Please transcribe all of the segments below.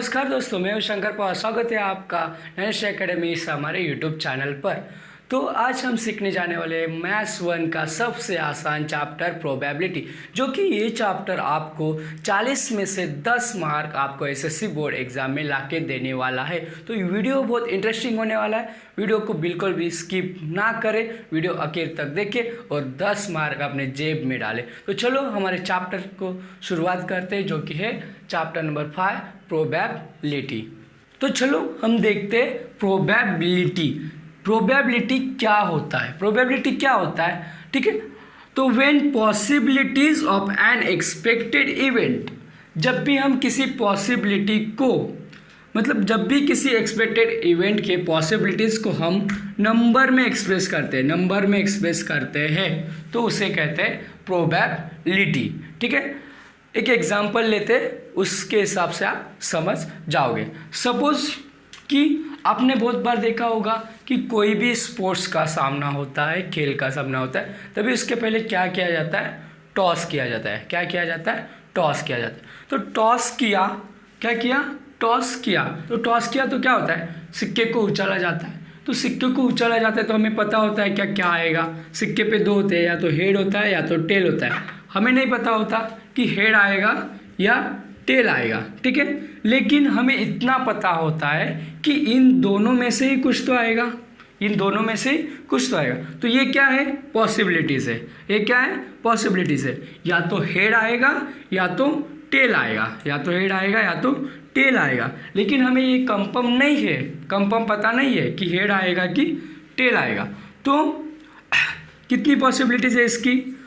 नमस्कार दोस्तों, मैं हूं शंकर पवार। स्वागत है आपका नरेश एकेडमी इस हमारे यूट्यूब चैनल पर। तो आज हम सीखने जाने वाले हैं मैथ्स 1 का सबसे आसान चैप्टर प्रोबेबिलिटी, जो कि ये चैप्टर आपको 40 में से 10 मार्क आपको एसएससी बोर्ड एग्जाम में लाके देने वाला है। तो ये वीडियो बहुत इंटरेस्टिंग होने वाला है। वीडियो को बिल्कुल भी स्किप ना करें, वीडियो आखिर तक देखें और 10 मार्क अपने जेब में डालें। तो चलो हमारे चैप्टर को शुरुआत करते हैं, जो कि है चैप्टर नंबर 5 प्रोबेबिलिटी। तो चलो हम देखते हैं प्रोबेबिलिटी। प्रोबेबिलिटी क्या होता है? प्रोबेबिलिटी क्या होता है, ठीक है। तो when possibilities of N expected event, जब भी हम किसी पॉसिबिलिटी को, मतलब जब भी किसी एक्सपेक्टेड इवेंट के पॉसिबिलिटीज को हम नंबर में एक्सप्रेस करते हैं, तो उसे कहते हैं प्रोबेबिलिटी, ठीक है। एक एग्जांपल लेते, उसके हिसाब से आप समझ जाओगे। सपोज कि आपने बहुत बार देखा होगा कि कोई भी स्पोर्ट्स का सामना होता है, खेल का सामना होता है, तभी उसके पहले क्या किया जाता है? टॉस किया जाता है। क्या किया जाता है? टॉस किया जाता है। तो टॉस किया, क्या किया? टॉस किया। तो टॉस किया तो क्या होता है? सिक्के को उछाला जाता है। तो सिक्के को उछाला जाता है तो हमें पता होता है क्या क्या आएगा। सिक्के पे दो होते हैं, या तो हेड होता है या तो टेल होता है। हमें नहीं पता होता कि हेड आएगा या टेल आएगा, ठीक है। लेकिन हमें इतना पता होता है कि इन दोनों में से ही कुछ तो आएगा, इन दोनों में से ही कुछ तो आएगा। तो ये क्या है? पॉसिबिलिटीज है। ये क्या है? पॉसिबिलिटीज है। या तो हेड आएगा या तो टेल आएगा, या तो हेड आएगा या तो टेल आएगा। लेकिन हमें ये कंफर्म नहीं है, कंफर्म पता नहीं है कि हेड आएगा कि टेल आएगा। तो कितनी पॉसिबिलिटीज है इसकी?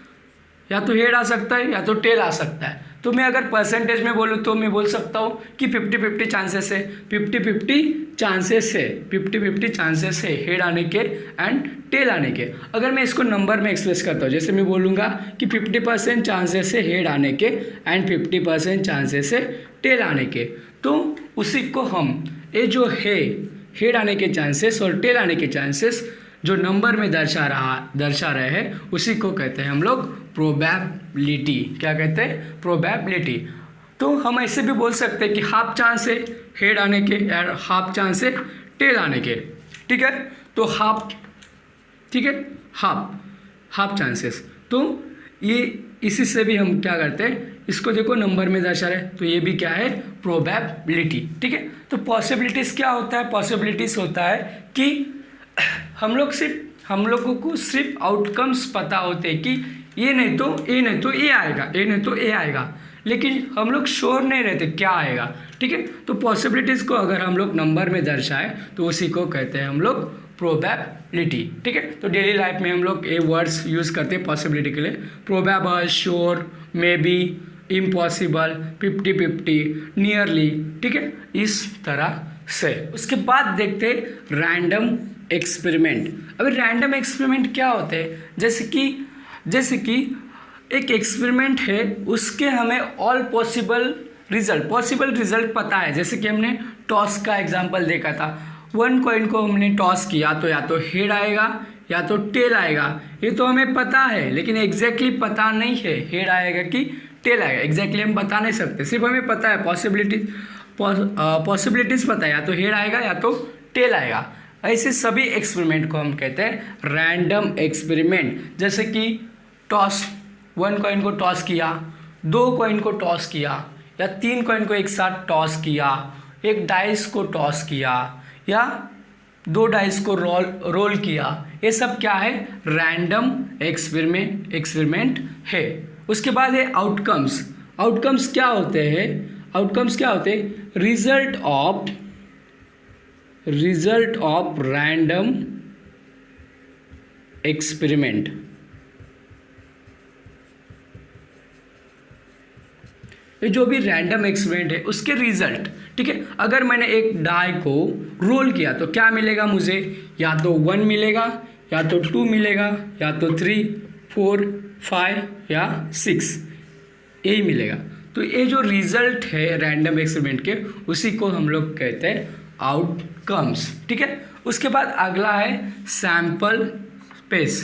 या तो हेड आ सकता है या तो टेल आ सकता है। तो मैं अगर परसेंटेज में बोलूँ तो मैं बोल सकता हूँ कि 50-50 चांसेस है, 50-50 चांसेस है, 50-50 चांसेस है हेड आने के एंड टेल आने के। अगर मैं इसको नंबर में एक्सप्रेस करता हूँ, जैसे मैं बोलूँगा कि 50% चांसेस है हेड आने के एंड 50% चांसेस है टेल आने के, तो उसी को हम ये जो है हेड आने के चांसेस और टेल आने के चांसेस जो नंबर में दर्शा रहे हैं, उसी को कहते हैं हम लोग प्रोबेबिलिटी। क्या कहते हैं? प्रोबेबिलिटी। तो हम ऐसे भी बोल सकते हैं कि हाफ चांस है हेड आने के और हाफ चांस है टेल आने के, ठीक है। तो हाफ, ठीक है, हाफ चांसेस। तो ये इसी से भी हम क्या करते हैं, इसको देखो नंबर में दर्शा रहे, तो ये भी क्या है? प्रोबेबिलिटी, ठीक है। तो पॉसिबिलिटीज़ क्या होता है? पॉसिबिलिटीज़ होता है कि हम लोगों को सिर्फ आउटकम्स पता होते हैं कि ये नहीं तो ये आएगा, ये नहीं तो ये आएगा, लेकिन हम लोग श्योर नहीं रहते क्या आएगा, ठीक है। तो पॉसिबिलिटीज़ को अगर हम लोग नंबर में दर्शाएं तो उसी को कहते हैं हम लोग प्रोबेबिलिटी, ठीक है। तो डेली लाइफ में हम लोग ये वर्ड्स यूज़ करते हैं पॉसिबिलिटी के लिए। Probable, sure, may be, impossible, 50-50, nearly, ठीक है, इस तरह से। उसके बाद देखते हैं रैंडम एक्सपेरिमेंट। अभी रैंडम एक्सपेरिमेंट क्या होते हैं? जैसे कि एक एक्सपेरिमेंट है, उसके हमें ऑल पॉसिबल रिजल्ट पता है। जैसे कि हमने टॉस का एग्जांपल देखा था। 1 कॉइन को हमने टॉस किया तो या तो हेड आएगा या तो टेल आएगा, ये तो हमें पता है, लेकिन एग्जैक्टली पता नहीं है हेड आएगा कि टेल आएगा। एग्जैक्टली हम बता नहीं सकते, सिर्फ हमें पता है पॉसिबिलिटीज़ पता है, या तो हेड आएगा या तो टेल आएगा। ऐसे सभी एक्सपेरिमेंट को हम कहते हैं रैंडम एक्सपेरिमेंट। जैसे कि टॉस, 1 कॉइन को टॉस किया, 2 कॉइन को टॉस किया, या 3 कॉइन को एक साथ टॉस किया, एक डाइस को टॉस किया, या 2 डाइस को रोल किया। ये सब क्या है? रैंडम एक्सपेरिमेंट है। उसके बाद है आउटकम्स क्या होते हैं? Result of random experiment. ये जो भी रैंडम एक्सपेरिमेंट है उसके रिजल्ट, ठीक है। अगर मैंने एक डाई को रोल किया तो क्या मिलेगा मुझे? या तो 1 मिलेगा, या तो 2 मिलेगा, या तो 3, 4, 5 या 6, यही मिलेगा। तो ये जो रिजल्ट है रैंडम एक्सपेरिमेंट के, उसी को हम लोग कहते हैं आउटकम्स, ठीक है। उसके बाद अगला है सैंपल स्पेस।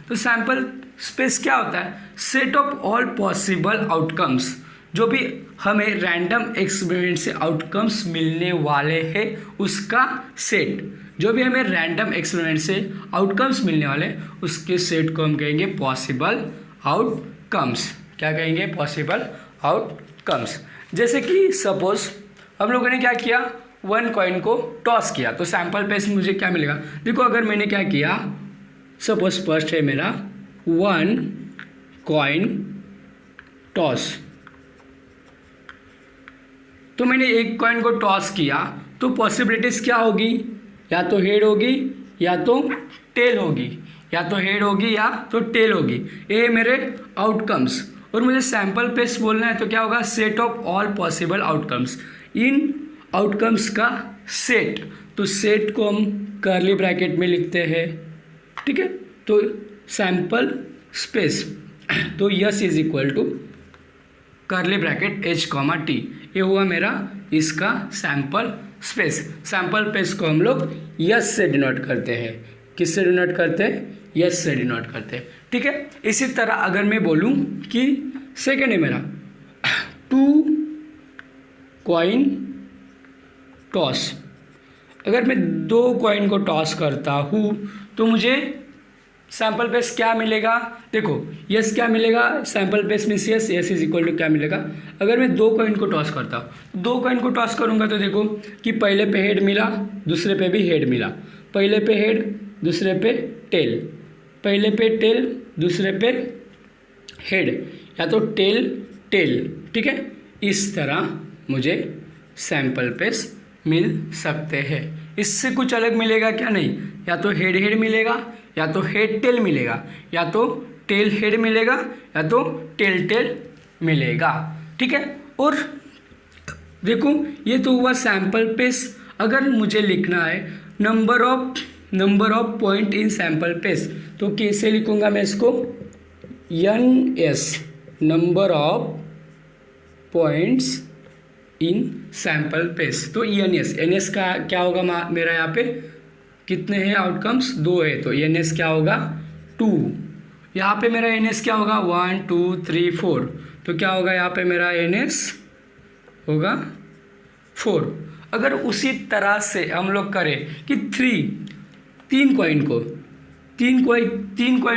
तो सैंपल स्पेस क्या होता है? Set of all possible outcomes, जो भी हमें रैंडम एक्सपेरिमेंट से आउटकम्स मिलने वाले हैं उसका सेट, जो भी हमें रैंडम एक्सपेरिमेंट से आउटकम्स मिलने वाले हैं उसके सेट को हम कहेंगे पॉसिबल आउटकम्स। क्या कहेंगे? Possible outcomes. जैसे कि सपोज हम लोगों ने क्या किया, 1 कॉइन को टॉस किया, तो सैंपल पे से मुझे क्या मिलेगा? देखो अगर मैंने क्या किया, सपोज फर्स्ट है मेरा 1 कॉइन टॉस, तो मैंने एक कॉइन को टॉस किया तो पॉसिबिलिटीज क्या होगी? या तो हेड होगी या तो टेल होगी, या तो हेड होगी या तो टेल होगी। ये मेरे आउटकम्स, और मुझे सैंपल पेस बोलना है तो क्या होगा? Set of all possible outcomes. In outcomes का सेट, तो सेट को हम कर्ली ब्रैकेट में लिखते हैं, ठीक है। तो सैंपल स्पेस, तो S is equal to curly bracket H, T, ये हुआ मेरा इसका सैंपल स्पेस। सैंपल स्पेस को हम लोग यस से डिनोट करते हैं। किससे डिनोट करते हैं? यस से डिनोट करते हैं, ठीक है। इसी तरह अगर मैं बोलूँ कि सेकेंड है मेरा 2 कॉइन टॉस, अगर मैं 2 कॉइन को टॉस करता हूँ तो मुझे सैंपल पेस क्या मिलेगा? देखो यस क्या मिलेगा? सैंपल पेस में S, S is equal to क्या मिलेगा? अगर मैं 2 कॉइन को टॉस करता हूँ, 2 कॉइन को टॉस करूँगा तो देखो कि पहले पे हेड मिला, दूसरे पे भी हेड मिला, पहले पे हेड, दूसरे पे टेल, पहले पे टेल, दूसरे पे हेड, या तो टेल टेल, ठीक है। इस तरह मुझे सैंपल पेस मिल सकते हैं। इससे कुछ अलग मिलेगा क्या? नहीं, या तो हेड हेड मिलेगा, या तो हेड टेल मिलेगा, या तो टेल हेड मिलेगा, या तो टेल टेल मिलेगा, ठीक है। और देखो ये तो हुआ सैंपल पेस। अगर मुझे लिखना है number of point in sample space, तो कैसे लिखूंगा मैं इसको? NS, number of points in sample space. तो NS का क्या होगा मेरा? यहाँ पे कितने हैं आउटकम्स? 2 है, तो NS क्या होगा? 2। यहाँ पे मेरा NS क्या होगा? 1 2 3 4, तो क्या होगा यहाँ पे मेरा NS होगा 4। अगर उसी तरह से हम लोग करें कि 3 कॉइन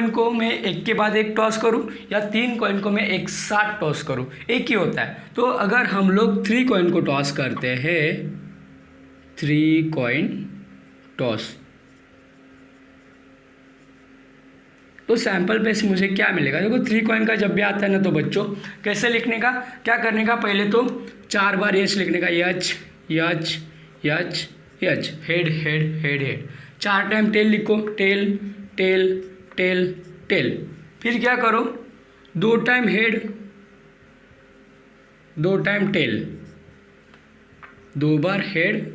को मैं एक के बाद एक टॉस करूं, या 3 कॉइन को मैं एक साथ टॉस करूं, एक ही होता है। तो अगर हम लोग 3 कॉइन को टॉस करते हैं, 3 कॉइन टॉस, तो सैंपल पेस मुझे क्या मिलेगा? देखो 3 कॉइन का जब भी आता है ना, तो बच्चों कैसे लिखने का, क्या करने का? पहले तो 4 बार यच लिखने का, H H H H, head head head head. 4 time tail लिखो, टेल टेल टेल टेल। फिर क्या करो? 2 टाइम हेड, 2 टाइम टेल, 2 बार हेड,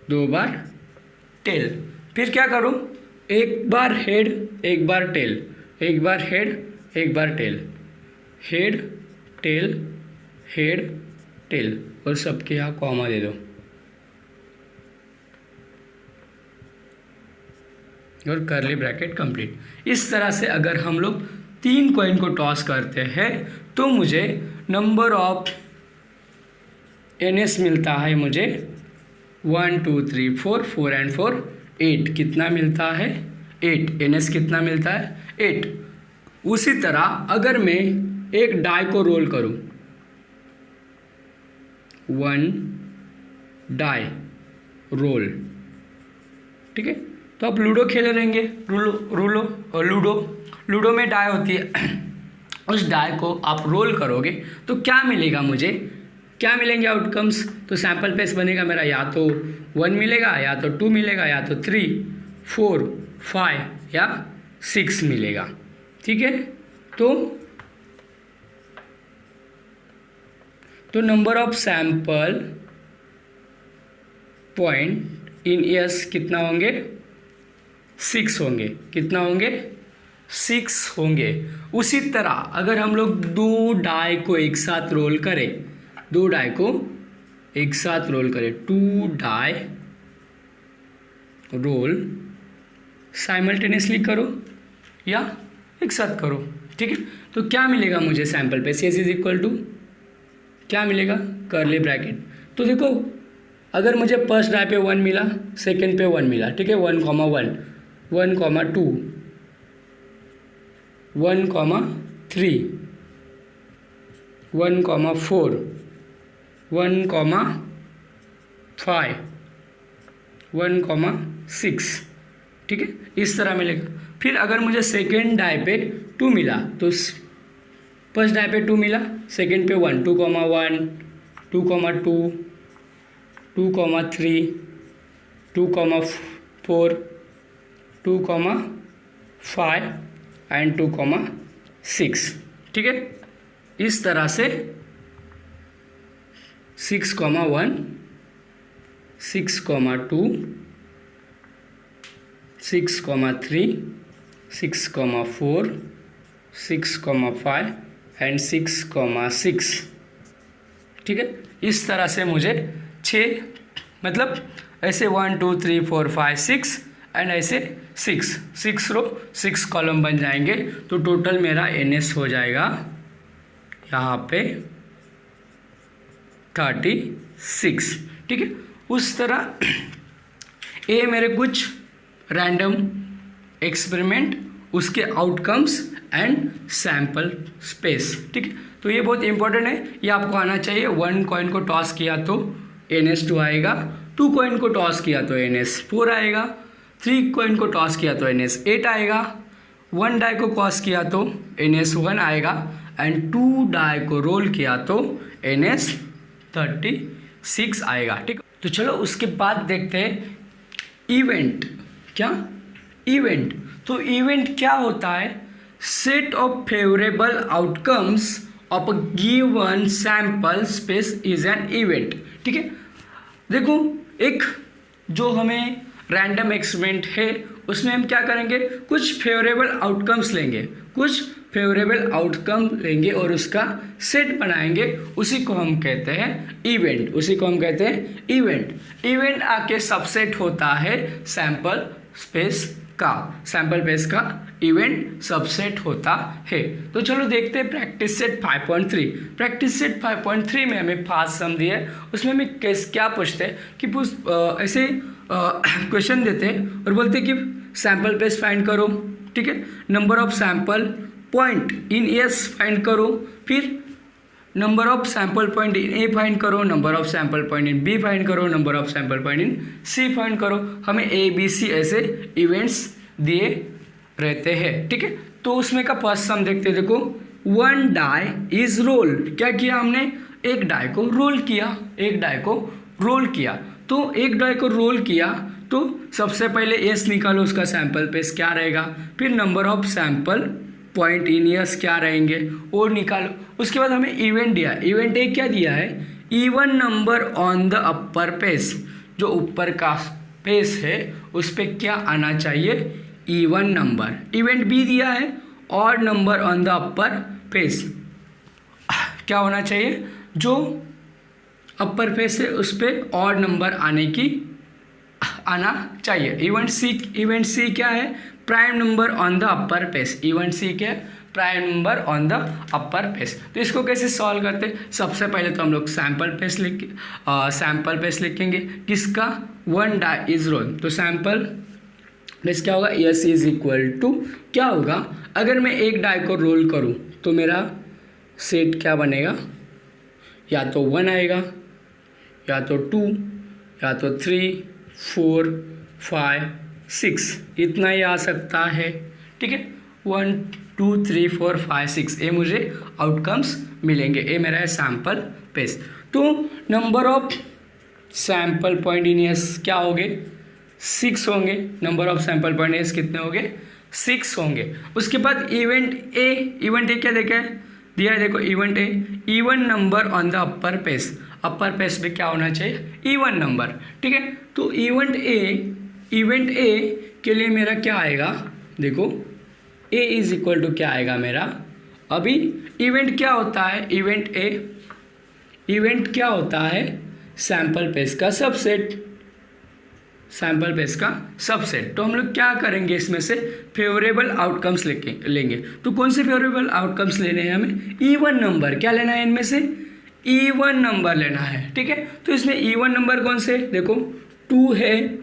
2 बार टेल। फिर क्या करो? 1 बार हेड, 1 बार टेल, 1 बार हेड, 1 बार tail, head tail head tail, और सबके यहाँ कॉमा दे दो, और कर्ली ब्रैकेट कंप्लीट। इस तरह से अगर हम लोग 3 कॉइन को टॉस करते हैं तो मुझे नंबर ऑफ NS मिलता है, मुझे 1 2 3 4, 4 and 4 8, कितना मिलता है? 8। NS कितना मिलता है? 8। उसी तरह अगर मैं एक डाई को रोल करूं, 1 डाई रोल, ठीक है। तो आप लूडो खेले रहेंगे, लूडो में डाई होती है, उस डाई को आप रोल करोगे तो क्या मिलेगा? मुझे क्या मिलेंगे आउटकम्स? तो सैंपल पेस बनेगा मेरा, या तो 1 मिलेगा, या तो 2 मिलेगा, या तो 3 4 5 या 6 मिलेगा, ठीक है। तो number of sample point in S कितना होंगे? 6 होंगे। कितना होंगे? 6 होंगे। उसी तरह अगर हम लोग 2 डाई को एक साथ रोल करें, 2 डाई को एक साथ रोल करें, 2 डाई रोल साइमल्टेनियसली करो या एक साथ करो, ठीक है। तो क्या मिलेगा मुझे सैंपल पे? एस इज इक्वल टू क्या मिलेगा, कर्ली ब्रैकेट। तो देखो अगर मुझे फर्स्ट डाई पे 1 मिला, सेकेंड पे 1 मिला, ठीक है, 1, 1, 1, 2, 1, 3, 1, 4, 1, 5, 1, 6, ठीक है, इस तरह मिलेगा। फिर अगर मुझे सेकेंड डाई पे 2 मिला तो फर्स्ट डाई पे 2 मिला, सेकेंड पे 1, 2, 1, 2, 2, 2, 3, 2, 4, 2, 5 एंड 2, 6, ठीक है। इस तरह से 6, 1, 6, 2, 6, 3, 6, 4, 6, 5 एंड 6, 6, ठीक है। इस तरह से मुझे 6 मतलब ऐसे 1, 2, 3, 4, 5, 6 एंड ऐसे 6 रो 6 कॉलम बन जाएंगे। तो टोटल मेरा NS हो जाएगा यहाँ पे 36, ठीक है। उस तरह ये मेरे कुछ रैंडम एक्सपेरिमेंट, उसके आउटकम्स एंड सैम्पल स्पेस, ठीक है। तो ये बहुत इंपॉर्टेंट है, ये आपको आना चाहिए। 1 कॉइन को टॉस किया तो NS2 आएगा, 2 कॉइन को टॉस किया तो NS4 आएगा, 3 कॉइन को टॉस किया तो NS8 आएगा, 1 डाई को टॉस किया तो NS1 आएगा एंड 2 डाई को रोल किया तो NS36 आएगा, ठीक। तो चलो उसके बाद देखते हैं इवेंट। क्या इवेंट? तो इवेंट क्या होता है? Set of favourable outcomes of a given sample space is an event, ठीक है। देखो एक जो हमें रैंडम एक्सपेरिमेंट है उसमें हम क्या करेंगे, कुछ फेवरेबल आउटकम्स लेंगे, कुछ फेवरेबल आउटकम लेंगे और उसका सेट बनाएंगे, उसी को हम कहते हैं इवेंट, उसी को हम कहते हैं इवेंट। इवेंट आके सबसेट होता है सैंपल स्पेस का, सैंपल स्पेस का इवेंट सबसेट होता है। तो चलो देखते हैं प्रैक्टिस सेट 5.3। प्रैक्टिस सेट 5.3 में हमें फास्ट सम दिया है, उसमें हमें क्या पूछते हैं कि ऐसे क्वेश्चन देते हैं और बोलते हैं कि सैंपल स्पेस फाइंड करो, ठीक है, number of sample point in S find करो, फिर number of sample point in A find करो, number of sample point in B find करो, number of sample point in C find करो। हमें ABC ऐसे इवेंट्स दिए रहते हैं, ठीक है। तो उसमें का फर्स्ट सम देखते हैं। देखो 1 डाई इज रोल्ड, क्या किया हमने, एक डाई को रोल किया, एक डाई को रोल किया। तो एक डाई को रोल किया तो सबसे पहले एस निकालो, उसका सैंपल पेस क्या रहेगा, फिर number of sample point in S क्या रहेंगे और निकालो। उसके बाद हमें इवेंट दिया, इवेंट एक क्या दिया है, even number on the upper face, जो ऊपर का पेस है उस पर क्या आना चाहिए, इवन नंबर। इवेंट बी दिया है और number on the upper face क्या होना चाहिए, जो अपर पेस है उस पर और नंबर आना चाहिए। इवेंट सी क्या है, prime number on the upper face. Event C क्या है, prime number on the upper face. तो इसको कैसे सॉल्व करते हैं, सबसे पहले तो हम लोग सैंपल पेस लिखेंगे किसका, 1 डाई इज रोल। तो सैंपल पेस क्या होगा, एस इज इक्वल टू क्या होगा, अगर मैं एक डाई को रोल करूं तो मेरा सेट क्या बनेगा, या तो 1 आएगा, या तो 2, या तो 3, 4, 5, 6, इतना ही आ सकता है, ठीक है। 1, 2, 3, 4, 5, 6 ये मुझे आउटकम्स मिलेंगे, ये मेरा है सैंपल पेस। तो number of sample point in S क्या होंगे, 6 होंगे। Number of sample point S कितने होंगे, 6 होंगे। उसके बाद इवेंट ए क्या दिया है, देखो event A, even number on the upper face. Upper face पे क्या होना चाहिए, इवन नंबर, ठीक है। तो इवेंट ए के लिए मेरा क्या आएगा, देखो ए इज इक्वल टू क्या आएगा मेरा, अभी इवेंट क्या होता है, इवेंट क्या होता है, सैंपल पेस का सबसेट, सैंपल पेस का सबसेट। तो हम लोग क्या करेंगे, इसमें से फेवरेबल आउटकम्स लेंगे। तो कौन से फेवरेबल आउटकम्स लेने हैं हमें, इवन नंबर, क्या लेना है इनमें से, इवन नंबर लेना है, ठीक है। तो इसमें इवन नंबर कौन से, देखो 2 है,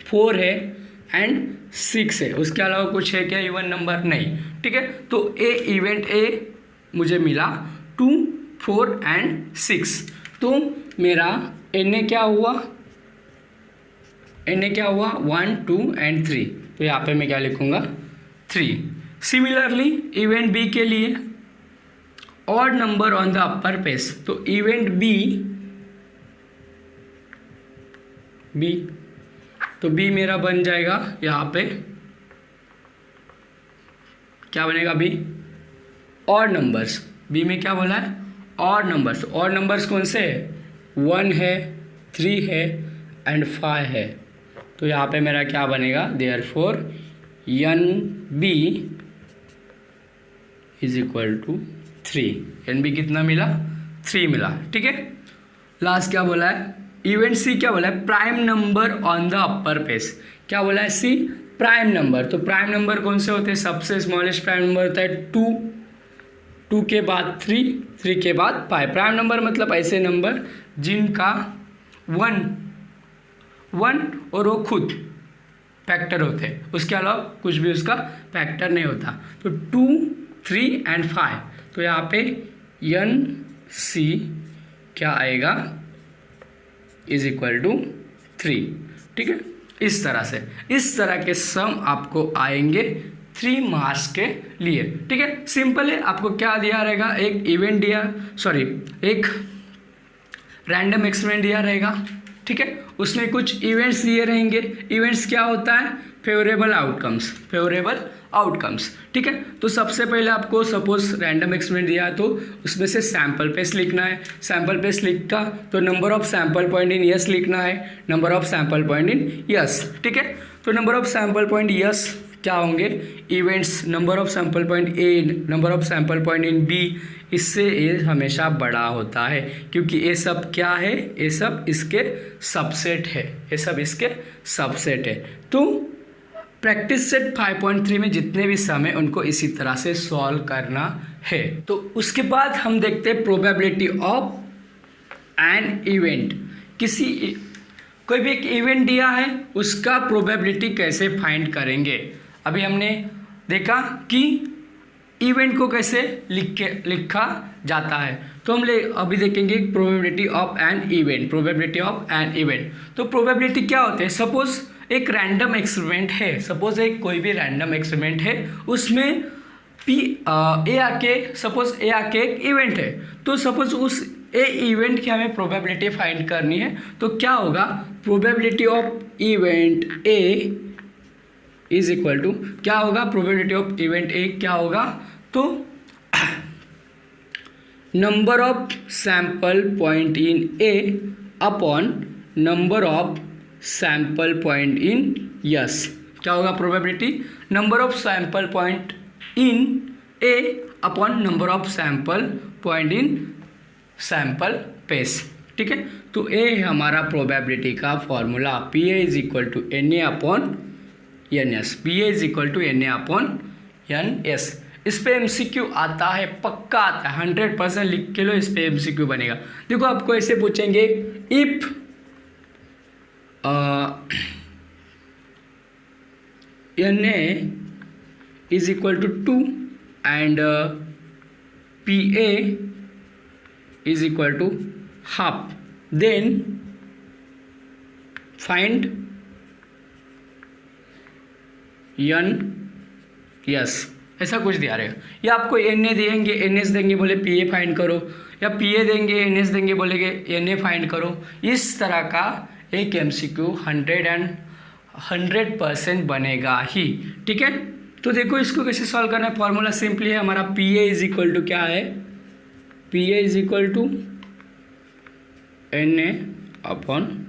4 है एंड 6 है, उसके अलावा कुछ है क्या इवन नंबर, नहीं, ठीक है। तो इवेंट ए मुझे मिला 2, 4 एंड 6। तो मेरा एन ए क्या हुआ, 1, 2 एंड 3, तो यहाँ पे मैं क्या लिखूँगा 3। सिमिलरली इवेंट बी के लिए odd number on the upper page, तो इवेंट बी तो बी मेरा बन जाएगा यहाँ पे, क्या बनेगा बी, ऑड नंबर्स। बी में क्या बोला है, ऑड नंबर्स। ऑड नंबर्स कौन से है, 1 है, 3 है एंड 5 है। तो यहाँ पे मेरा क्या बनेगा, therefore N B is equal to 3। N B कितना मिला, 3 मिला, ठीक है। लास्ट क्या बोला है, इवेंट सी क्या बोला है, prime number on the upper page. क्या बोला है सी, प्राइम नंबर। तो प्राइम नंबर कौन से होते हैं, सबसे स्मॉलेस्ट प्राइम नंबर होता है 2, 2 के बाद 3, 3 के बाद 5। प्राइम नंबर मतलब ऐसे नंबर जिनका 1 और वो खुद फैक्टर होते हैं, उसके अलावा कुछ भी उसका फैक्टर नहीं होता। तो 2, 3 एंड 5, तो यहाँ पे एन सी क्या आएगा, इज इक्वल टू 3, ठीक है। इस तरह के सम आपको आएंगे 3 मार्क्स के लिए, ठीक है। सिंपल है, आपको क्या दिया रहेगा, एक इवेंट एक रैंडम एक्सपेरिमेंट दिया रहेगा, ठीक है। उसमें कुछ इवेंट्स दिए रहेंगे। इवेंट्स क्या होता है, फेवरेबल आउटकम्स, ठीक है। तो सबसे पहले आपको सपोज रैंडम एक्सपेरिमेंट दिया तो उसमें से सैम्पल पेस लिखना है। सैम्पल पेस लिखा तो number of sample point in S लिखना है, number of sample point in S, ठीक है। तो number of sample point S क्या होंगे, events, number of sample point A, number of sample point in B, इससे ए हमेशा बड़ा होता है, क्योंकि ये सब क्या है, ये सब इसके सबसेट है। तो प्रैक्टिस सेट 5.3 में जितने भी सम है उनको इसी तरह से सॉल्व करना है। तो उसके बाद हम देखते हैं प्रोबेबिलिटी ऑफ एन इवेंट। कोई भी एक इवेंट दिया है, उसका प्रोबेबिलिटी कैसे फाइंड करेंगे। अभी हमने देखा कि इवेंट को कैसे लिखा जाता है, तो हम अभी देखेंगे प्रोबेबिलिटी ऑफ एन इवेंट। तो प्रोबेबिलिटी क्या होते हैं, सपोज एक रैंडम एक्सपेरिमेंट है, कोई भी रैंडम एक्सपेरिमेंट है, उसमें ए आके एक इवेंट है, तो सपोज उस ए इवेंट की हमें प्रोबेबिलिटी फाइंड करनी है। तो क्या होगा, probability of event A is equal to क्या होगा, प्रोबेबिलिटी ऑफ इवेंट ए क्या होगा, तो number of sample point in A upon number of sample point in S. क्या होगा probability, number of sample point in A upon number of sample point in sample space, ठीक है। तो ए हमारा प्रोबेबिलिटी का formula, P A is equal to N A upon N S, P A is equal to N A upon N S. इस पे MCQ आता है, पक्का आता है, 100% लिख के लो, इस पे एमसीक्यू बनेगा। देखो आपको ऐसे पूछेंगे, if N A is equal to 2 and P A is equal to half, then find n yes, ऐसा कुछ दिया रहेगा। या आपको एन ए देंगे, एन एस देंगे, बोले पी ए फाइंड करो, या पी ए देंगे, एन एस देंगे, बोलेंगे एन ए फाइंड करो। इस तरह का एक एमसीक्यू 100% बनेगा ही, ठीक है। तो देखो इसको कैसे सॉल्व करना है, फॉर्मूला सिंपली है हमारा, P A is equal to क्या है, P A is equal to N A upon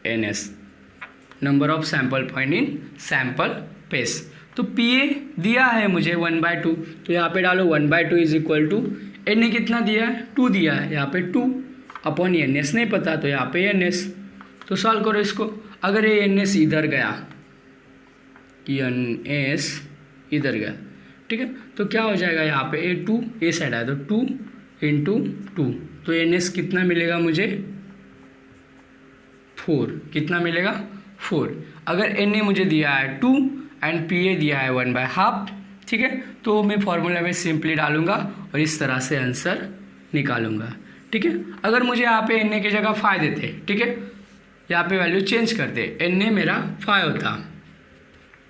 N S, number of sample point in sample space. तो पी ए दिया है मुझे 1/2, तो यहाँ पे डालो 1/2 is equal to N A कितना दिया है, 2 दिया है, यहाँ पे 2 अपॉन एन एस नहीं पता, तो यहाँ पे एन एस। तो सॉल्व करो इसको, अगर ये एन एस इधर गया, एन एस इधर गया, ठीक है, तो क्या हो जाएगा, यहाँ पे ए 2 ए साइड आया तो 2 × 2 तो एन एस कितना मिलेगा मुझे 4, कितना मिलेगा 4। अगर एन ए मुझे दिया है 2 एंड पी ए दिया है 1/2, ठीक है, तो मैं फॉर्मूला में सिंपली डालूंगा और इस तरह से आंसर निकालूंगा, ठीक है। अगर मुझे यहाँ पे एन ए की जगह 5 देते, ठीक है, यहाँ पे वैल्यू चेंज करते, एन ए मेरा 5 होता,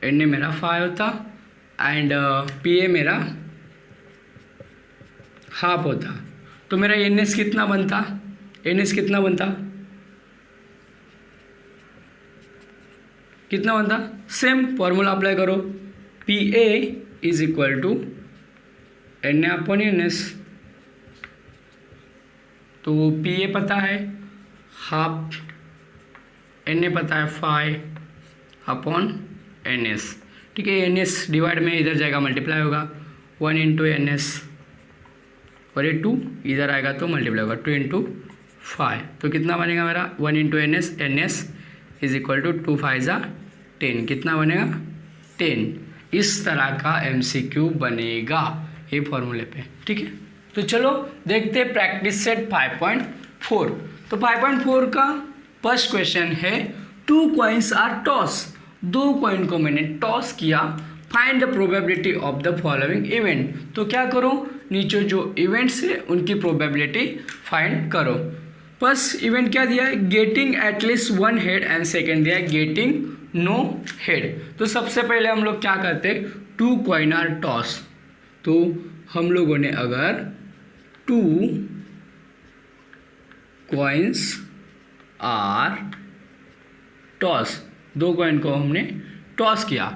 एन ए मेरा 5 होता एंड पी ए मेरा हाफ होता, तो मेरा एन एस कितना बनता, एन एस कितना बनता, कितना बनता, सेम फॉर्मूला अप्लाई करो, P A is equal to N A upon N S. तो पी ए पता है हाफ, एन ए पता है 5 अपॉन एन एस, ठीक है। एन एस डिवाइड में इधर जाएगा मल्टीप्लाई होगा, 1 इंटू एन एस और ये 2 इधर आएगा तो मल्टीप्लाई होगा 2 इंटू 5, तो कितना बनेगा मेरा 1 into N S is equal to 2 5 10, कितना बनेगा 10। इस तरह का एमसीक्यू बनेगा ये फॉर्मूले पे, ठीक है। तो चलो देखते हैं प्रैक्टिस सेट 5.4। तो 5.4 का फर्स्ट क्वेश्चन है 2 कॉइन्स आर टॉस, 2 कॉइन को मैंने टॉस किया, find the probability of the following event. तो क्या करो, नीचे जो इवेंट्स है उनकी प्रोबेबिलिटी फाइंड करो। फर्स्ट इवेंट क्या दिया है, getting at least 1 head and second दिया है गेटिंग नो हेड। तो सबसे पहले हम लोग क्या करते, 2 कॉइन आर टॉस, तो हम लोगों ने अगर 2 कॉइन्स आर टॉस, 2 कॉइन को हमने टॉस किया,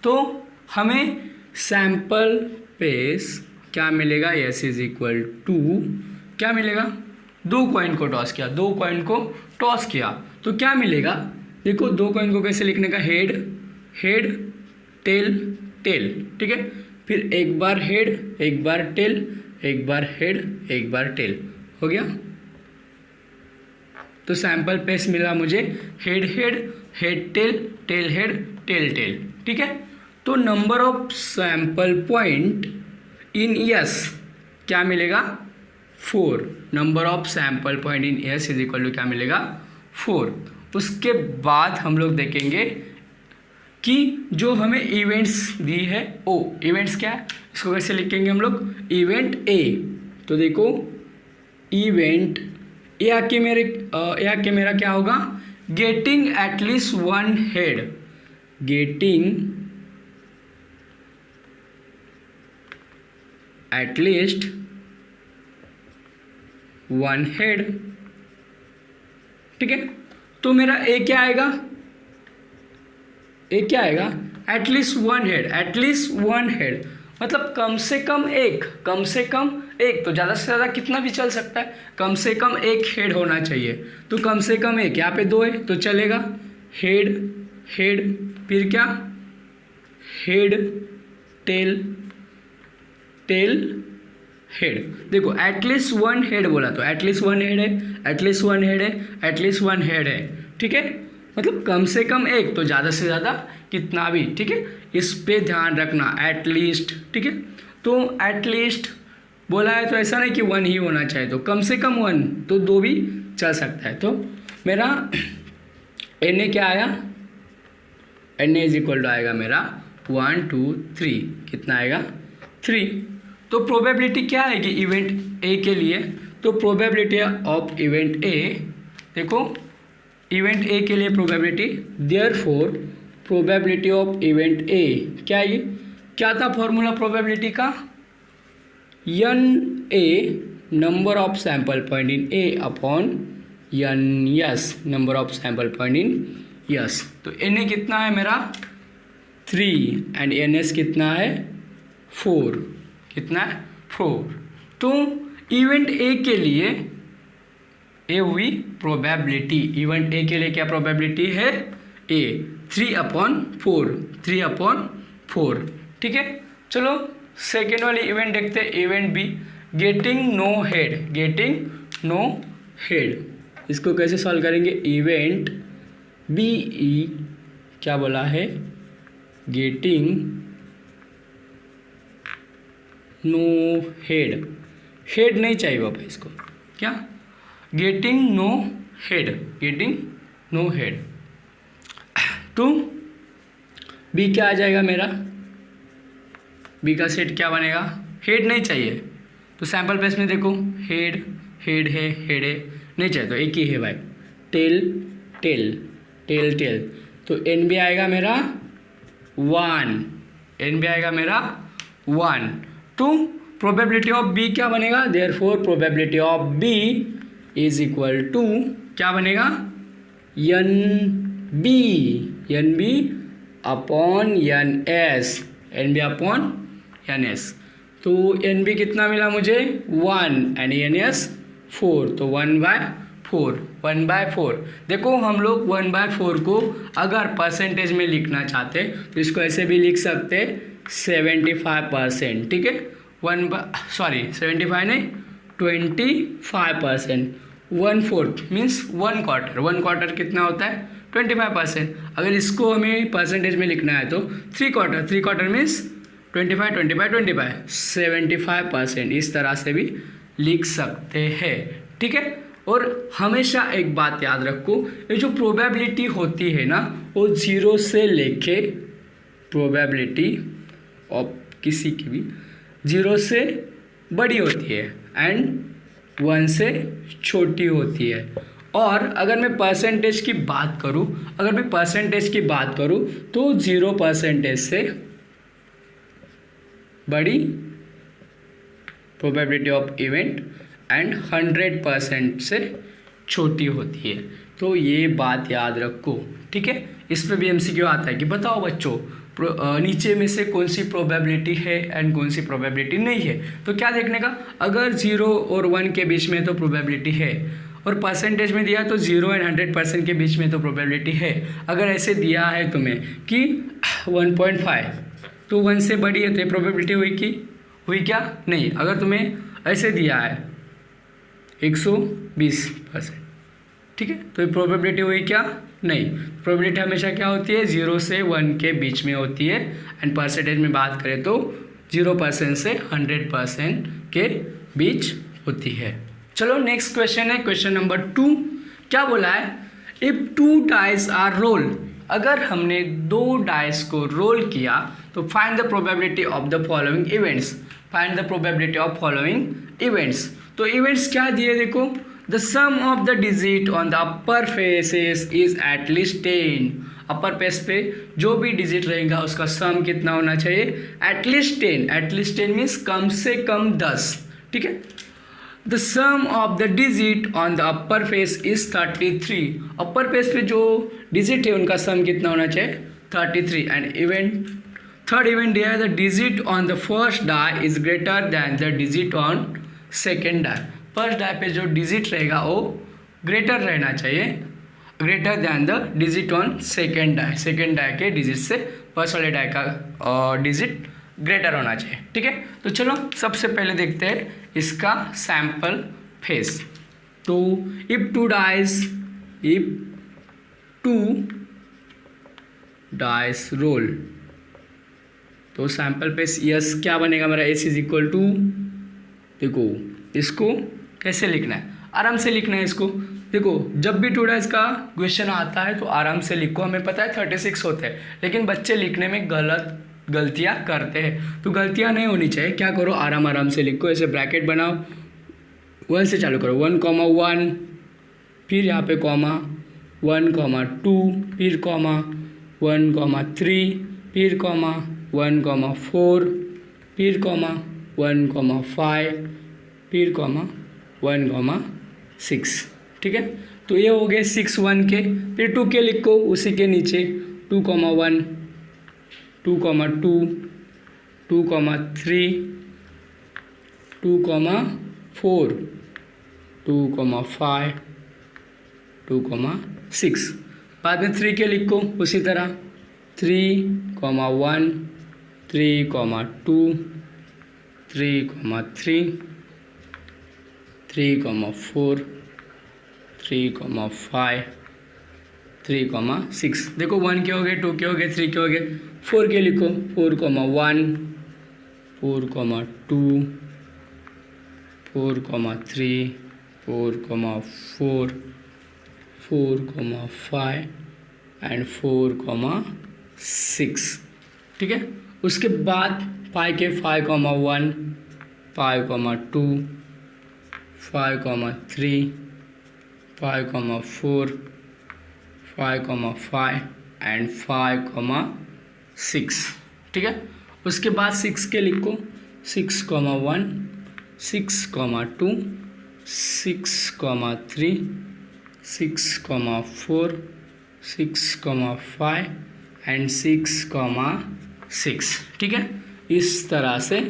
तो हमें सैंपल पेस क्या मिलेगा, एस इज इक्वल टू क्या मिलेगा, 2 कॉइन को टॉस किया, 2 कॉइन को टॉस किया तो क्या मिलेगा, देखो 2 कॉइन को कैसे लिखने का, हेड हेड टेल टेल, ठीक है। फिर एक बार हेड, एक बार टेल, एक बार हेड, एक बार टेल, हो गया। तो सैंपल पेस मिला मुझे head head head tail tail head tail tail, ठीक है। तो number of sample point in S क्या मिलेगा 4, number of sample point in S is equal to क्या मिलेगा 4। उसके बाद हम लोग देखेंगे कि जो हमें इवेंट्स दी है, ओ इवेंट्स क्या है, इसको कैसे लिखेंगे हम लोग, इवेंट ए। तो देखो इवेंट ए आके मेरा क्या होगा, getting at least 1 head, getting at least 1 head, ठीक है। तो मेरा ए क्या आएगा, ए क्या आएगा, एटलीस्ट 1 हेड, एटलीस्ट 1 हेड मतलब कम से कम एक, कम से कम एक, तो ज़्यादा से ज़्यादा कितना भी चल सकता है, कम से कम 1 हेड होना चाहिए, तो कम से कम 1, यहाँ पे 2 है तो चलेगा, हेड हेड फिर क्या, हेड टेल टेल हेड। देखो एटलीस्ट 1 हेड बोला तो एटलीस्ट 1 हेड है, एटलीस्ट 1 हेड है, एटलीस्ट 1 हेड है, ठीक है। मतलब कम से कम 1, तो ज़्यादा से ज़्यादा कितना भी, ठीक है, इस पे ध्यान रखना, एटलीस्ट, ठीक है। तो एटलीस्ट बोला है तो ऐसा नहीं कि 1 ही होना चाहिए, तो कम से कम 1, तो 2 भी चल सकता है। तो मेरा एन ए क्या आया, N A is equal to आएगा मेरा 1 2 3, कितना आएगा 3। तो प्रोबेबिलिटी क्या आएगी इवेंट ए के लिए, तो प्रोबेबिलिटी ऑफ इवेंट ए, देखो इवेंट ए के लिए probability, therefore probability of event A क्या है, क्या था फॉर्मूला प्रोबेबिलिटी का, N A number of sample point in A upon N S number of sample point in S. तो एन ए कितना है मेरा 3 एंड एन एस कितना है 4, कितना है 4। तो इवेंट ए के लिए ए हुई प्रोबेबिलिटी, इवेंट ए के लिए क्या प्रोबेबिलिटी है, ए 3/4, 3/4, ठीक है। चलो सेकेंड वाली इवेंट देखते हैं, event B, getting no head, getting no head, इसको कैसे सॉल्व करेंगे, इवेंट बी ई क्या बोला है, गेटिंग नो हेड, हेड नहीं चाहिए बाबा इसको, क्या, getting no head, getting no head. तो बी क्या आ जाएगा मेरा, बी का सेट क्या बनेगा, हेड नहीं चाहिए तो सैंपल पेज में देखो हेड हेड है, हेड है, नहीं चाहिए तो एक ही है भाई, टेल टेल टेल टेल, तो एन बी आएगा मेरा 1, एन बी आएगा मेरा 1। तो प्रोबेबिलिटी ऑफ बी क्या बनेगा, therefore probability of B is equal to क्या बनेगा, N B upon N S, N B upon N S. तो एन बी कितना मिला मुझे 1 एंड एन एस 4, तो 1/4। देखो हम लोग 1/4 को अगर परसेंटेज में लिखना चाहते तो इसको ऐसे भी लिख सकते 75%, ठीक है, 75 नहीं 25%, 1/4 मीन्स 1/4 कितना होता है 25%। अगर इसको हमें परसेंटेज में लिखना है तो 3/4 मीन्स 25 75%, इस तरह से भी लिख सकते हैं, ठीक है। और हमेशा एक बात याद रखो, ये जो प्रोबेबिलिटी होती है ना वो 0 से लेके, प्रोबेबिलिटी ऑफ किसी की भी 0 से बड़ी होती है एंड 1 से छोटी होती है। और अगर मैं परसेंटेज की बात करूं, तो 0% से बड़ी प्रोबेबिलिटी ऑफ इवेंट एंड 100% से छोटी होती है। तो ये बात याद रखो, ठीक है। इस पे भी एमसीक्यू आता है कि बताओ बच्चों नीचे में से कौन सी प्रोबेबिलिटी है एंड कौन सी प्रोबेबिलिटी नहीं है। तो क्या देखने का, अगर 0 और 1 के बीच में तो प्रोबेबिलिटी है, और परसेंटेज में दिया तो 0 एंड 100% के बीच में तो प्रोबेबिलिटी है। अगर ऐसे दिया है तुम्हें कि 1.5 तो 1 से बड़ी है तो ये प्रोबेबिलिटी हुई क्या, नहीं। अगर तुम्हें ऐसे दिया है 120%, ठीक है, तो ये प्रोबेबिलिटी हुई क्या, नहीं। प्रोबेबिलिटी हमेशा क्या होती है 0 से 1 के बीच में होती है एंड परसेंटेज में बात करें तो 0% से 100% के बीच होती है। चलो नेक्स्ट क्वेश्चन है, क्वेश्चन नंबर 2। क्या बोला है, इफ 2 डाइस आर रोल, अगर हमने 2 डाइस को रोल किया तो find the probability of the following events, find the probability of following events. तो इवेंट्स क्या दिए देखो, the sum of the digit on the upper faces is at least 10, upper face पे जो भी डिजिट रहेगा उसका सम कितना होना चाहिए, एटलीस्ट 10, एटलीस्ट 10 मीन्स कम से कम 10, ठीक है। The sum of the digit on the upper face is 33, upper face पे जो डिजिट है उनका सम कितना होना चाहिए 33। एंड इवेंट, थर्ड इवेंट दिया है, the digit on the first die is greater than the digit on second die, first die पे जो डिजिट रहेगा वो ग्रेटर रहना चाहिए, greater than the digit on second die, second die के digit से फर्स्ट वाले डाई का डिजिट ग्रेटर होना चाहिए, ठीक है। तो चलो सबसे पहले देखते हैं इसका सैंपल फेस। तो इफ 2 डाइस रोल, तो सैंपल फेस यस क्या बनेगा मेरा, एस इज इक्वल टू, देखो इसको कैसे लिखना है, आराम से लिखना है इसको। देखो जब भी 2 डाइस का क्वेश्चन आता है तो आराम से लिखो, हमें पता है 36 होते हैं, लेकिन बच्चे लिखने में गलतियाँ करते हैं, तो गलतियाँ नहीं होनी चाहिए। क्या करो, आराम से लिखो, ऐसे ब्रैकेट बनाओ, 1 से चालू करो, 1,1, फिर यहाँ पे कॉमा 1,2, फिर कॉमा 1,3, फिर कॉमा 1,4, फिर कॉमा 1,5, फिर कॉमा 1,6, ठीक है। तो ये हो गए 6 1 के, फिर 2 के लिखो उसी के नीचे 2,1, 2,2, 2,3, 2,4, 2,5, 2,6, बाद में 3 के लिखो उसी तरह 3,1, 3,2, 3,3, 3,4, 3,5, 3,6। देखो 1 के हो गए, 2 के हो गए, 3 के हो गए, 4 के लिखो 4,1, 4,2, 4,3, 4,4, 4,5 एंड 4,6। ठीक है, उसके बाद 5 के 5,1, 5,2, 5,3, 5,4, 5,5 एंड 5,6। ठीक है, उसके बाद 6 के लिखो 6,1, 6,2, 6,3, 6,4, 6,5 एंड 6,6। ठीक है, इस तरह से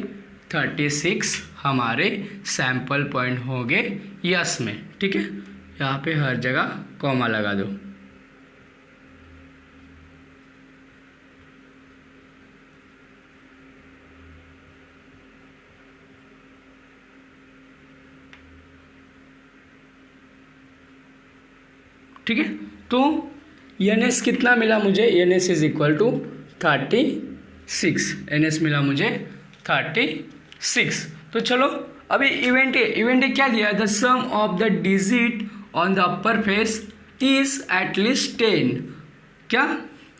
36 हमारे सैंपल पॉइंट हो गए यस में। ठीक है, यहाँ पे हर जगह कॉमा लगा दो। ठीक है, तो NS कितना मिला मुझे? NS is equal to 36। NS मिला मुझे 36। तो चलो अभी इवेंट ए क्या दिया है? The sum of the digit on the upper face is at least 10। क्या?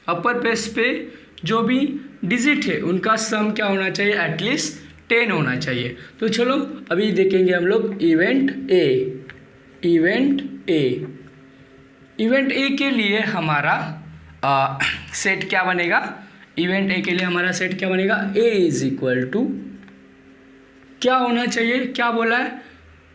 अपर फेस पे जो भी डिजिट है उनका सम क्या होना चाहिए? एटलीस्ट 10 होना चाहिए। तो चलो अभी देखेंगे हम लोग इवेंट ए के लिए हमारा सेट क्या बनेगा? इवेंट ए के लिए हमारा सेट क्या बनेगा? ए इज इक्वल टू क्या होना चाहिए? क्या बोला है?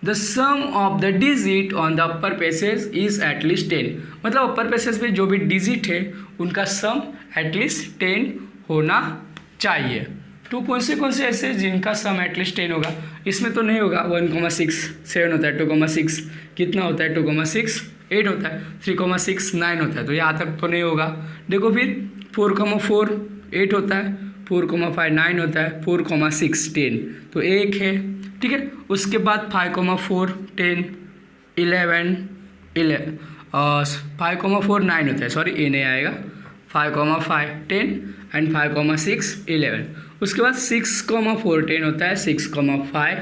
The sum of the digit on the upper faces is at least 10। मतलब अपर पेसेज पे जो भी डिजिट है उनका सम एटलीस्ट 10 होना चाहिए। तो कौन से ऐसे जिनका सम एटलीस्ट 10 होगा? इसमें तो नहीं होगा। 1,6 7 होता है, 2,6 कितना होता है? 2,6 8 होता है, 3,6 9 होता है। तो यहाँ तक तो नहीं होगा। देखो फिर 4,4 8 होता है, 4,5 9 होता है, 4,6 10 तो एक है। ठीक है, उसके बाद 5,4 10 11 5,4 9 होता है, सॉरी ए नहीं आएगा, 5,5 10 एंड 5,6 11। उसके बाद 6,4 10 होता है, 6,5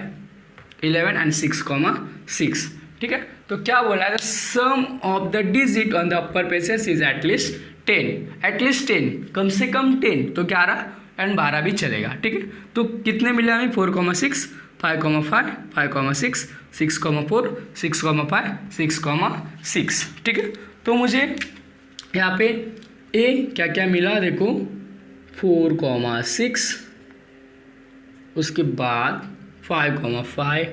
11 एंड 6,6। ठीक है, तो क्या बोला है? The sum of the digit on the upper faces is at least 10। At least 10, कम से कम 10, तो 11 एंड 12 भी चलेगा। ठीक है, तो कितने मिले हमें? 4,6 5,5 5,6 6,4 6,5 6,6। ठीक है, तो मुझे यहाँ पे ए क्या क्या मिला देखो, 4,6, उसके बाद 5,5,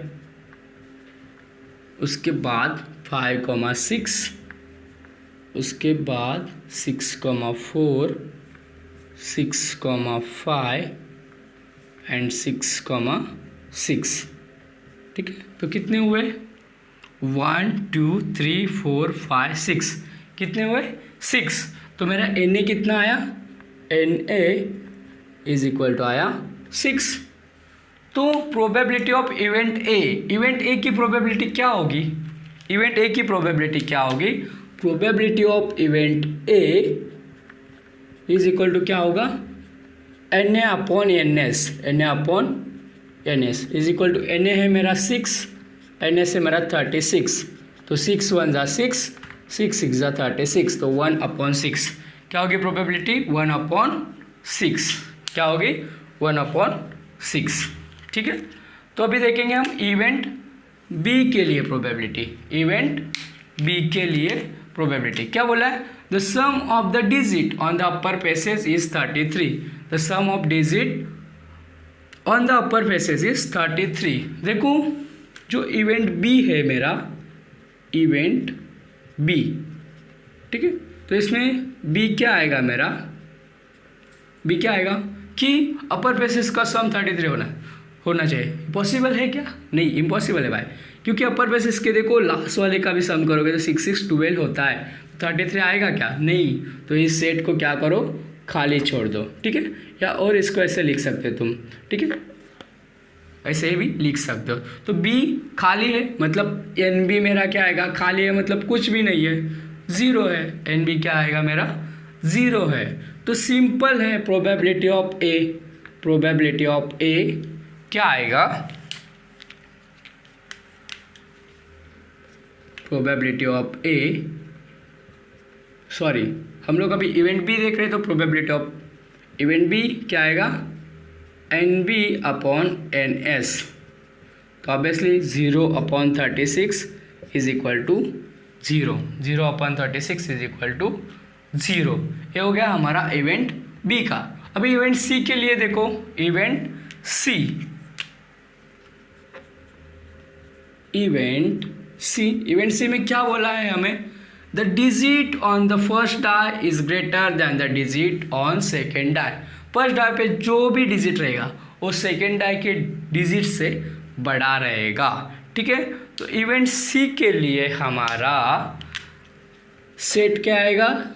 उसके बाद 5,6, उसके बाद 6,4 6,5 एंड 6,6। ठीक है, तो कितने हुए? 1 2 3 4 5 6। कितने हुए? 6। तो मेरा NA कितना आया? NA इज इक्वल टू आया 6। तो प्रोबेबिलिटी ऑफ इवेंट ए की प्रोबेबिलिटी क्या होगी? इवेंट ए की प्रोबेबिलिटी क्या होगी? Probability of event A is equal to क्या होगा? NA upon NS। NA upon NS is equal to NA है मेरा 6, NS है मेरा 36। तो 6 1 जा 6, 6 6 जा 36, तो 1/6 क्या होगी प्रोबेबिलिटी? 1/6। क्या होगी? 1/6। ठीक है, तो अभी देखेंगे हम इवेंट बी के लिए प्रोबेबिलिटी। इवेंट बी के लिए प्रोबेबिलिटी क्या बोला है? The sum of the digit on the upper faces is 33। The sum of digit on the upper faces is 33। देखो जो इवेंट बी है मेरा, इवेंट बी, ठीक है, तो इसमें बी क्या आएगा मेरा? बी क्या आएगा कि अपर पेसेज का सम 33 होना चाहिए। पॉसिबल है क्या? नहीं, इम्पॉसिबल है भाई, क्योंकि अपर बेसिस के देखो लास्ट वाले का भी सम करोगे तो 6 6 12 होता है, 33 आएगा क्या? नहीं। तो इस सेट को क्या करो? खाली छोड़ दो। ठीक है, या और इसको ऐसे लिख सकते हो तुम। ठीक है, ऐसे भी लिख सकते हो। तो बी खाली है, मतलब एन बी मेरा क्या आएगा? खाली है, मतलब कुछ भी नहीं है, 0 है। एन बी क्या आएगा मेरा? 0 है। तो सिंपल है, probability of A, probability of A क्या आएगा? प्रोबेबिलिटी ऑफ ए, सॉरी हम लोग अभी इवेंट बी देख रहे हैं, तो प्रोबेबिलिटी ऑफ इवेंट बी क्या आएगा, n B upon N S. तो obviously 0/36 is equal to 0, 0/36 is equal to 0। ये हो गया हमारा इवेंट बी का। अभी इवेंट सी के लिए देखो, इवेंट सी, इवेंट सी में क्या बोला है हमें, the digit on the first die is greater than the digit on second die. First die पे जो भी डिजिट रहेगा वो सेकेंड डाई के डिजिट से बड़ा रहेगा, ठीक है। तो इवेंट सी के लिए हमारा सेट क्या आएगा,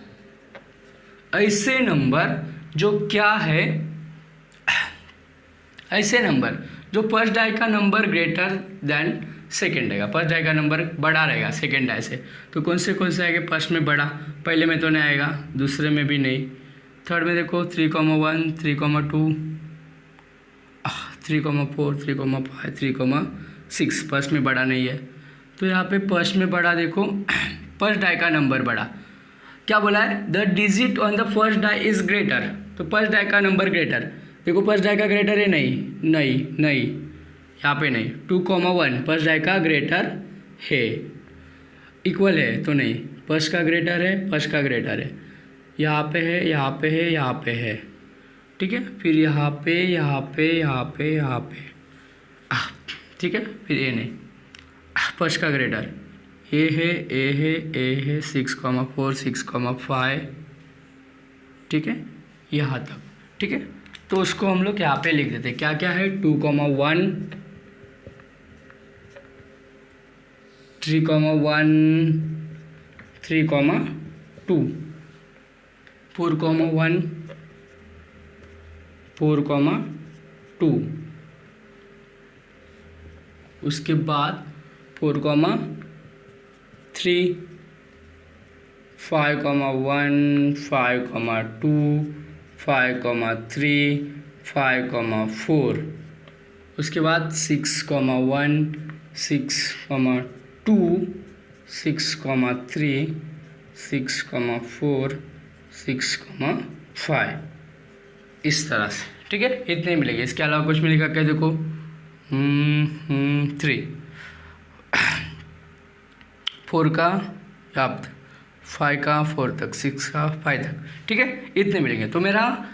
ऐसे नंबर जो क्या है, ऐसे नंबर जो फर्स्ट डाई का number greater than second die का, फर्स्ट डाई का नंबर बड़ा रहेगा सेकेंड डाई से। तो कौन से आएंगे, फर्स्ट में बड़ा, पहले में तो नहीं आएगा, दूसरे में भी नहीं, थर्ड में देखो 3,1, 3,2, 3,4, 3,5, 3,6, फर्स्ट में बड़ा नहीं है। तो यहाँ पे फर्स्ट में बड़ा देखो, फर्स्ट डाई का नंबर बड़ा, क्या बोला है, the digit on the first die is greater. तो फर्स्ट डाई का नंबर ग्रेटर, देखो फर्स्ट डाई का ग्रेटर है, नहीं यहाँ पे नहीं, 2,1 फर्स्ट डाई का ग्रेटर है, इक्वल है तो नहीं, फर्स्ट का ग्रेटर है, फर्स्ट का ग्रेटर है, यहाँ पे है, यहाँ पे है, यहाँ पे है, ठीक है। फिर यहाँ पे, ठीक है। फिर ये नहीं, फर्स्ट का ग्रेटर ए है 6,4, 6,5, ठीक है, यहाँ तक, ठीक है। तो उसको हम लोग यहाँ पे लिख देते हैं, क्या क्या है, 2,1, 3,1, 3,2, 4,1, 4,2, उसके बाद 4,3, 5,1, 5,2, 5,3, 5,4, उसके बाद 6,1, 6,2, 6,3, 6,4, 6,5, इस तरह से, ठीक है। इतने मिलेंगे, इसके अलावा कुछ मिलेगा क्या, देखो 3, 4 का यहाँ तक, 5 का 4 तक, 6 का 5 तक, ठीक है। इतने मिलेंगे। तो मेरा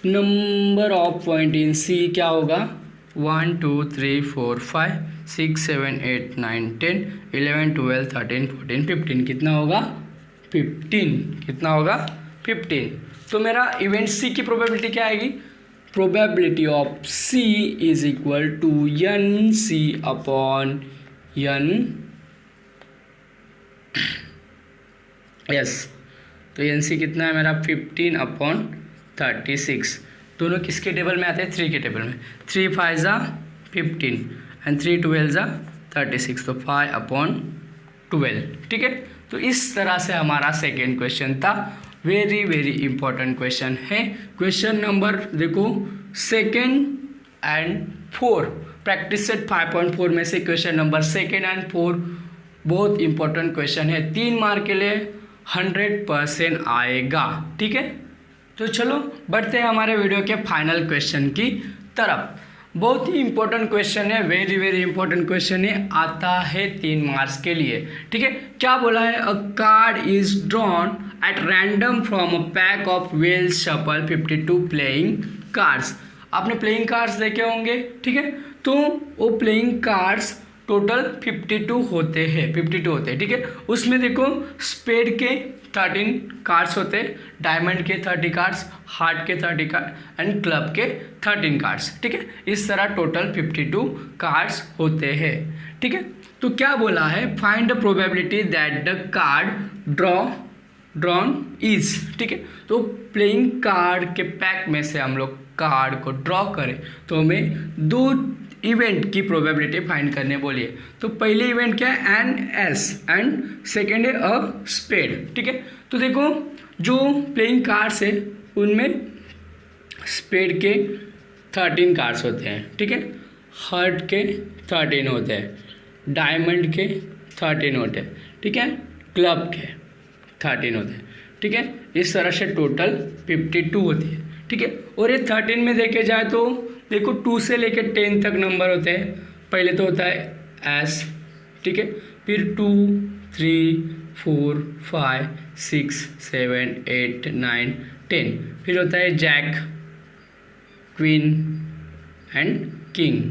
नंबर ऑफ पॉइंट इन सी क्या होगा, 1 2 3 4 5 6 7 8 9 10 11 12 13 14 15, कितना होगा, 15, कितना होगा, 15। तो मेरा इवेंट सी की प्रोबेबिलिटी क्या आएगी, probability of C is equal to N C upon N S. तो एन सी कितना है मेरा, 15/36। दोनों किसके टेबल में आते हैं, 3 के टेबल में। 3 5 ज़ा 15 एंड 3 12 ज़ा 36, तो 5/12, ठीक है। तो इस तरह से हमारा सेकेंड क्वेश्चन था, वेरी वेरी इंपॉर्टेंट क्वेश्चन है। क्वेश्चन नंबर देखो सेकेंड एंड 4, प्रैक्टिस सेट 5.4 में से क्वेश्चन नंबर सेकेंड एंड 4 बहुत इंपॉर्टेंट क्वेश्चन है, 3 मार्क के लिए 100% आएगा, ठीक है। तो चलो बढ़ते हैं हमारे वीडियो के फाइनल क्वेश्चन की तरफ। बहुत ही इंपॉर्टेंट क्वेश्चन है, वेरी वेरी इंपॉर्टेंट क्वेश्चन है, आता है 3 मार्क्स के लिए, ठीक है। क्या बोला है, a card is drawn at random from a pack of well shuffled 52 playing cards. आपने प्लेइंग कार्ड्स देखे होंगे, ठीक है। तो वो प्लेइंग कार्ड्स टोटल 52 होते हैं, ठीक है। उसमें देखो स्पेड के 13 कार्ड्स होते हैं, डायमंड के 30 कार्ड्स, हार्ट के 30 कार्ड एंड क्लब के 13 कार्ड्स, ठीक है। इस तरह टोटल 52 कार्ड्स होते हैं, ठीक है। तो क्या बोला है, find the probability that the card drawn is, ठीक है। तो प्लेइंग कार्ड के पैक में से हम लोग कार्ड को ड्रॉ करें तो हमें 2 इवेंट की प्रोबेबिलिटी फाइंड करने बोलिए। तो पहले इवेंट क्या है, एन एस एंड सेकेंड है अ स्पेड, ठीक है। तो देखो जो प्लेइंग कार्ड्स है उनमें स्पेड के 13 कार्ड्स होते हैं, ठीक है, हार्ट के 13 होते हैं, डायमंड के 13 होते हैं, ठीक है, क्लब के 13 होते हैं, ठीक है। इस तरह से टोटल 52 होती है, ठीक है। और ये 13 में देखे जाए तो देखो 2 से लेकर 10 तक नंबर होते हैं। पहले तो होता है एस, ठीक है, फिर 2 3 4 5 6 7 8 9 10, फिर होता है जैक, क्वीन एंड किंग,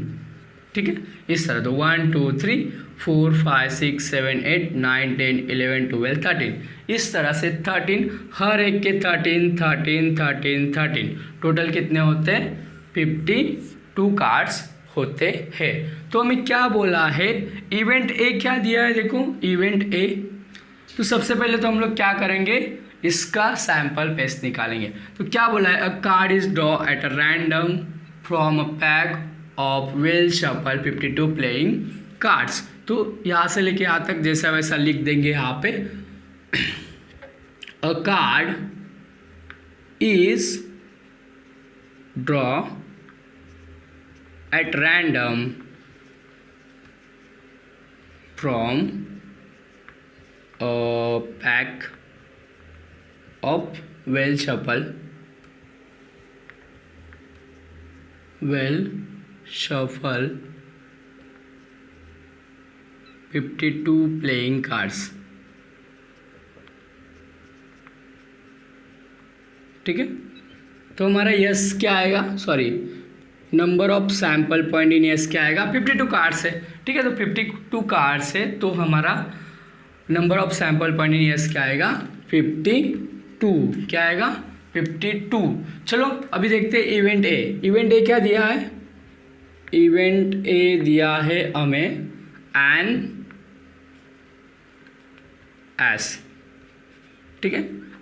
ठीक है। इस तरह तो 1 2 3 4 5 6 7 8 9 10 11 12 13, इस तरह से 13, हर एक के 13 13 13 13, टोटल कितने होते हैं? 52 कार्ड्स होते हैं। तो हमें क्या बोला है? इवेंट ए क्या दिया है, देखो इवेंट ए। तो सबसे पहले तो हम लोग क्या करेंगे, इसका सैंपल पेस्ट निकालेंगे। तो क्या बोला है? A card is draw at a random from a pack of well shuffle 52 playing cards. तो यहाँ से लेके यहाँ तक जैसा वैसा लिख देंगे यहाँ पे। अ card is draw at random from a pack of well shuffle 52 playing cards, ठीक है। तो हमारा यस क्या आएगा, sorry number of sample point in S क्या आएगा, 52 कार्ड्स है, ठीक है। तो 52 कार्ड्स है तो हमारा number of sample point in S क्या आएगा, 52, क्या आएगा 52। चलो अभी देखते हैं इवेंट ए। इवेंट ए क्या दिया है? इवेंट ए दिया है हमें एन एस, ठीक है,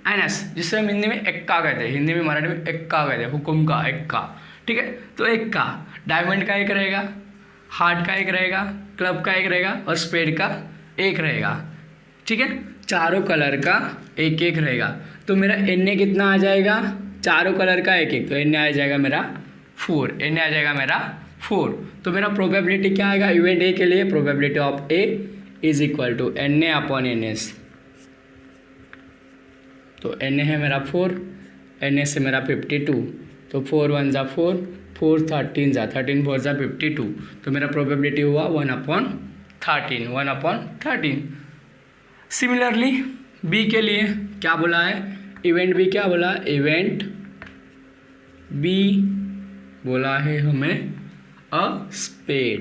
एन एस, जिससे हम हिंदी में एक्का कहते हैं, हिंदी में मराठी में एक्का कहते हैं, हुकुम का एक्का, ठीक है। तो एक का डायमंड का एक रहेगा, हार्ट का एक रहेगा, क्लब का एक रहेगा और स्पेड का एक रहेगा, ठीक है। चारों कलर का एक एक रहेगा। तो मेरा एन कितना आ जाएगा, चारों कलर का एक एक, तो एन आ जाएगा मेरा 4, एन आ जाएगा मेरा 4। तो मेरा प्रोबेबिलिटी क्या आएगा इवेंट ए के लिए? Probability of A is equal to N A upon N S. तो एन ए है मेरा 4, एन ए से मेरा 52, तो 4 1 जा 4, 4 13 जा 13, 4 जा 52। तो मेरा प्रोबेबिलिटी हुआ 1/13, 1/13। सिमिलरली बी के लिए क्या बोला है? इवेंट बी क्या बोला? इवेंट बी बोला है हमें अ स्पेड।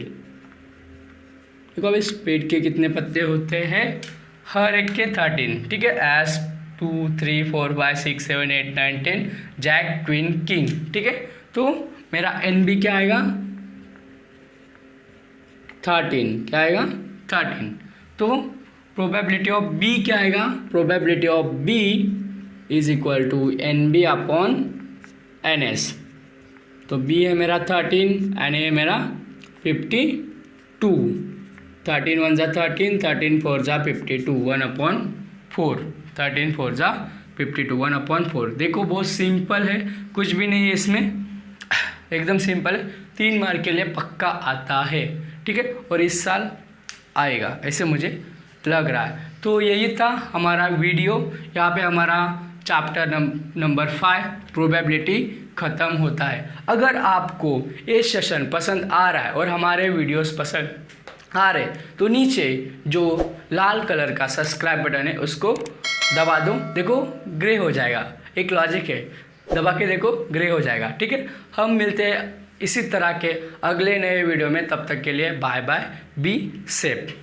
देखो अभी स्पेड के कितने पत्ते होते हैं? हर एक के 13, ठीक है। एस 2 3 4 5 6 7 8 9 10, जैक क्वीन किंग, ठीक है। तो मेरा एन बी क्या आएगा? 13, क्या आएगा? 13। तो प्रोबेबिलिटी ऑफ बी क्या आएगा? Probability of B is equal to N B upon N S. तो बी है मेरा 13, एन ए मेरा 52, 13 1 जा 13, 13 4 जा 52, 1/4, 13 4 जा 52, 1/4। देखो बहुत सिंपल है, कुछ भी नहीं है इसमें, एकदम सिंपल है। 3 मार्क के लिए पक्का आता है, ठीक है। और इस साल आएगा ऐसे मुझे लग रहा है। तो यही था हमारा वीडियो। यहाँ पे हमारा चैप्टर नंबर 5 प्रोबेबिलिटी ख़त्म होता है। अगर आपको ये सेशन पसंद आ रहा है और हमारे वीडियोस पसंद आ रहे तो नीचे जो लाल कलर का सब्सक्राइब बटन है उसको दबा दो। देखो ग्रे हो जाएगा, एक लॉजिक है, दबा के देखो ग्रे हो जाएगा, ठीक है। हम मिलते हैं इसी तरह के अगले नए वीडियो में, तब तक के लिए बाय बाय, बी सेफ।